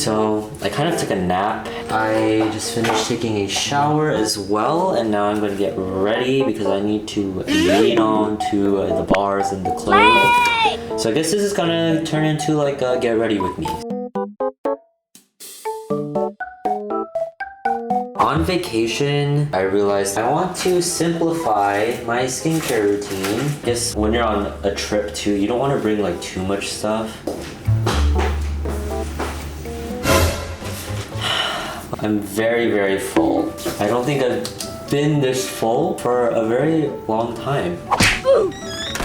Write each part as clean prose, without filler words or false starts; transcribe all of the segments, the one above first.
So I kind of took a nap. I just finished taking a shower as well, and now I'm going to get ready because I need to lead on to the bars and the club. So I guess this is gonna turn into like a get ready with me. On vacation, I realized I want to simplify my skincare routine. I guess when you're on a trip too, you don't want to bring like too much stuff. I'm very, very full. I don't think I've been this full for a very long time.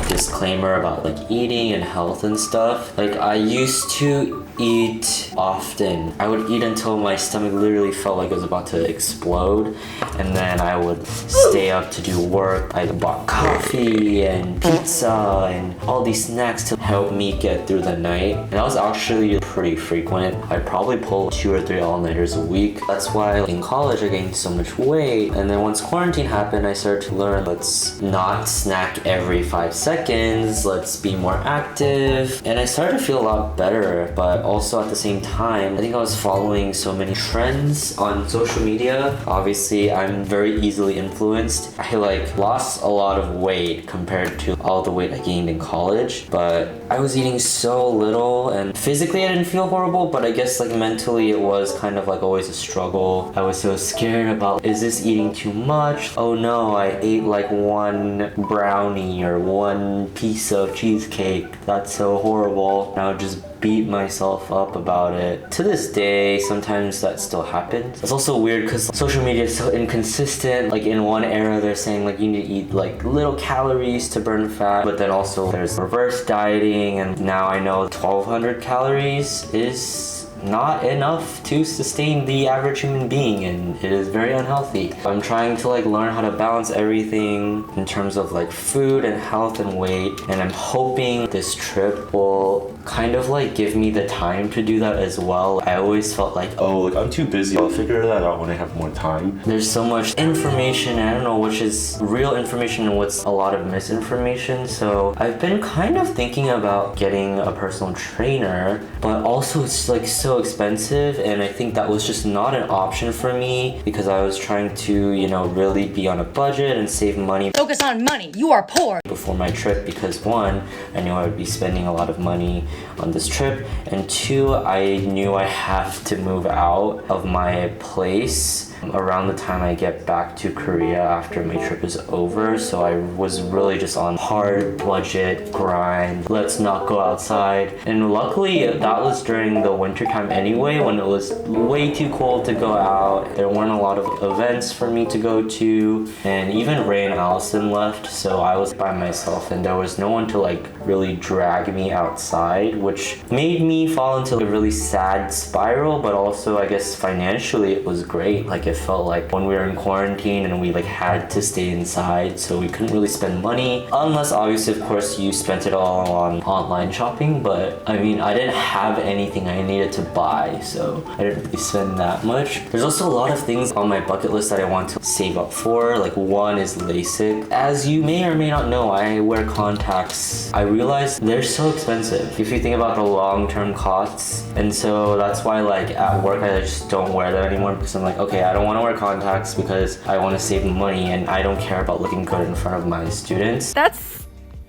Disclaimer about like eating and health and stuff. Like I used to eat often. I would eat until my stomach literally felt like it was about to explode, and then I would stay up to do work. I bought coffee and pizza and all these snacks to help me get through the night, and that was actually pretty frequent. I'd probably pull 2 or 3 all-nighters a week. That's why in college I gained so much weight, and then once quarantine happened I started to learn, let's not snack every 5 seconds, let's be more active, and I started to feel a lot better. But also at the same time, I think I was following so many trends on social media. Obviously, I'm very easily influenced. I like lost a lot of weight compared to all the weight I gained in college, but I was eating so little, and physically I didn't feel horrible, but I guess like mentally it was kind of like always a struggle. I was so scared about, is this eating too much? Oh no, I ate like 1 brownie or 1 piece of cheesecake. That's so horrible. And I would just beat myself up about it. To this day, sometimes that still happens. It's also weird because social media is so inconsistent. Like in one era, they're saying like you need to eat like little calories to burn fat, but then also there's reverse dieting, and now I know 1200 calories is not enough to sustain the average human being, and it is very unhealthy. I'm trying to like learn how to balance everything in terms of like food and health and weight, and I'm hoping this trip will kind of like give me the time to do that as well. I always felt like, oh, I'm too busy, I'll figure that out when I have more time. There's so much information, and I don't know which is real information and what's a lot of misinformation. So I've been kind of thinking about getting a personal trainer, but also it's like so expensive, and I think that was just not an option for me because I was trying to, you know, really be on a budget and save money. Focus on money, you are poor. Before my trip, because 1, I knew I would be spending a lot of money on this trip, and 2, I knew I have to move out of my place around the time I get back to Korea after my trip is over. So I was really just on hard budget grind. Let's not go outside. And luckily that was during the winter time anyway, when it was way too cold to go out. There weren't a lot of events for me to go to, and even Ray and Allison left, so I was by myself, and there was no one to like really drag me outside, which made me fall into a really sad spiral. But also I guess financially it was great. Like it felt like when we were in quarantine and we like had to stay inside, so we couldn't really spend money, unless obviously of course you spent it all on online shopping. But I mean, I didn't have anything I needed to buy, so I didn't really spend that much. There's also a lot of things on my bucket list that I want to save up for. Like one is LASIK. As you may or may not know, I wear contacts. I realized they're so expensive if you think about the long-term costs, and so that's why like at work I just don't wear them anymore, because I'm like, okay, I don't want to wear contacts because I want to save money, and I don't care about looking good in front of my students. That's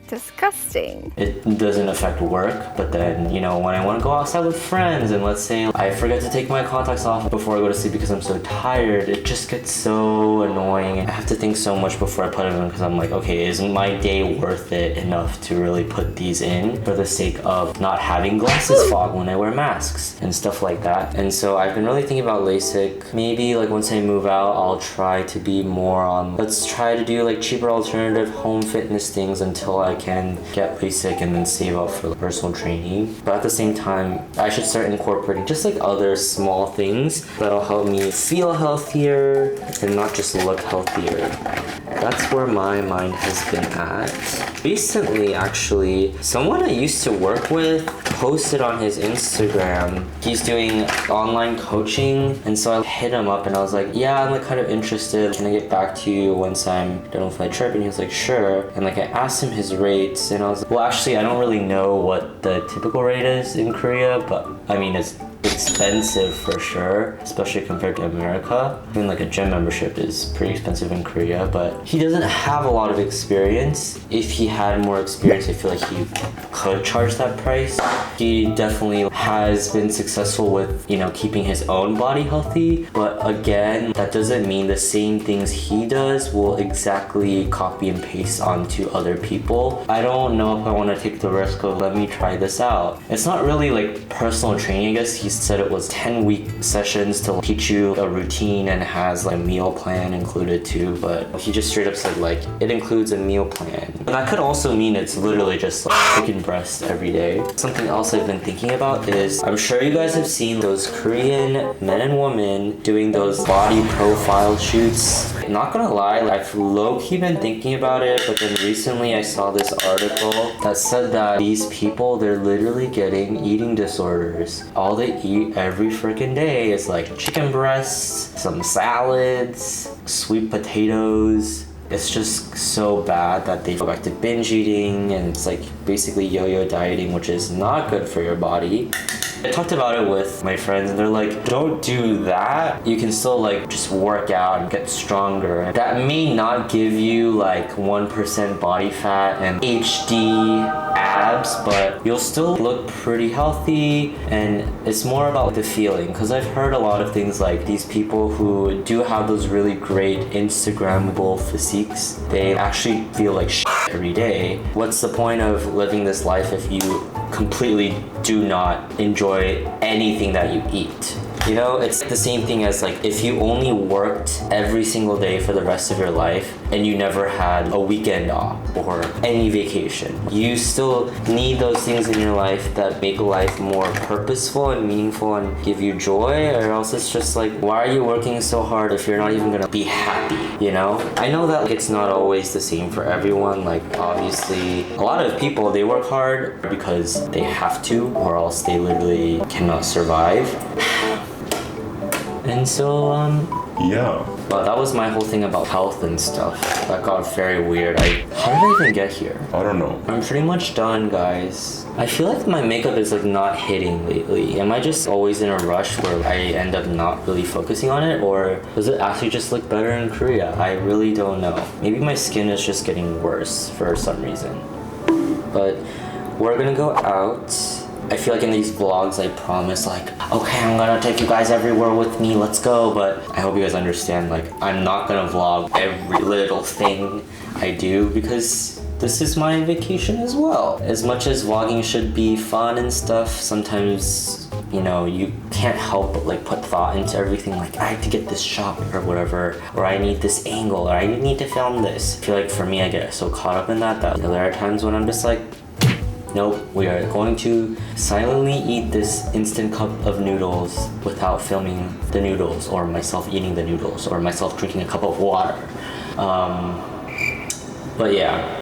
disgusting. It doesn't affect work, but then, you know, when I want to go outside with friends and let's say I forget to take my contacts off before I go to sleep because I'm so tired, it just gets so annoying, and I have to think so much before I put them in because I'm like, okay, is my day worth it enough to really put these in for the sake of not having glasses fog when I wear masks and stuff like that. And so I've been really thinking about LASIK. Maybe like once I move out, I'll try to be more on, let's try to do like cheaper alternative home fitness things until I can get LASIK and then save up for personal training. But at the same time, I should start incorporating just like other small things that'll help me feel healthier and not just look healthier. That's where my mind has been at. Recently, actually, someone I used to work with posted on his Instagram. He's doing online coaching, and so I hit him up and I was like, yeah, I'm like kind of interested. Can I get back to you once I'm done with my trip? And he was like, sure. And like I asked him his rates, and I was like, well, actually, I don't really know what the typical rate is in Korea, but I mean, it's expensive for sure, especially compared to America. Even like a gym membership is pretty expensive in Korea, but he doesn't have a lot of experience. If he had more experience, I feel like he could charge that price. He definitely has been successful with, you know, keeping his own body healthy, but again, that doesn't mean the same things he does will exactly copy and paste onto other people. I don't know if I want to take the risk of let me try this out. It's not really like personal training, I guess. He said it was 10-week sessions to teach you a routine and has like a meal plan included too, but he just straight up said like it includes a meal plan. And that could also mean it's literally just like chicken breast every day. Something else I've been thinking about is I'm sure you guys have seen those Korean men and women doing those body profile shoots. Not gonna lie, I've low-key been thinking about it, but then recently I saw this article that said that these people, they're literally getting eating disorders. All they eat every freaking day is like chicken breasts, some salads, sweet potatoes. It's just so bad that they go back to binge eating, and it's like basically yo-yo dieting, which is not good for your body. I talked about it with my friends and they're like, don't do that. You can still like just work out and get stronger. That may not give you like 1% body fat and HD abs, but you'll still look pretty healthy, and it's more about the feeling. Because I've heard a lot of things like these people who do have those really great Instagrammable physiques, they actually feel like shit every day. What's the point of living this life if you completely do not enjoy anything that you eat? You know, it's the same thing as like if you only worked every single day for the rest of your life and you never had a weekend off or any vacation. You still need those things in your life that make life more purposeful and meaningful and give you joy, or else it's just like, why are you working so hard if you're not even gonna be happy, you know? I know that like, it's not always the same for everyone. Like obviously a lot of people, they work hard because they have to, or else they literally cannot survive. And so, Yeah. well, that was my whole thing about health and stuff. That got very weird. How did I even get here? I don't know. I'm pretty much done, guys. I feel like my makeup is like not hitting lately. Am I just always in a rush where I end up not really focusing on it? Or does it actually just look better in Korea? I really don't know. Maybe my skin is just getting worse for some reason. But we're gonna go out. I feel like in these vlogs I promise like, okay, I'm gonna take you guys everywhere with me, let's go. But I hope you guys understand, like, I'm not gonna vlog every little thing I do because this is my vacation as well. As much as vlogging should be fun and stuff, sometimes, you know, you can't help but like put thought into everything. Like, I have to get this shot or whatever, or I need this angle, or I need to film this. I feel like for me, I get so caught up in that there are times when I'm just like, nope, we are going to silently eat this instant cup of noodles without filming the noodles, or myself eating the noodles, or myself drinking a cup of water. But yeah.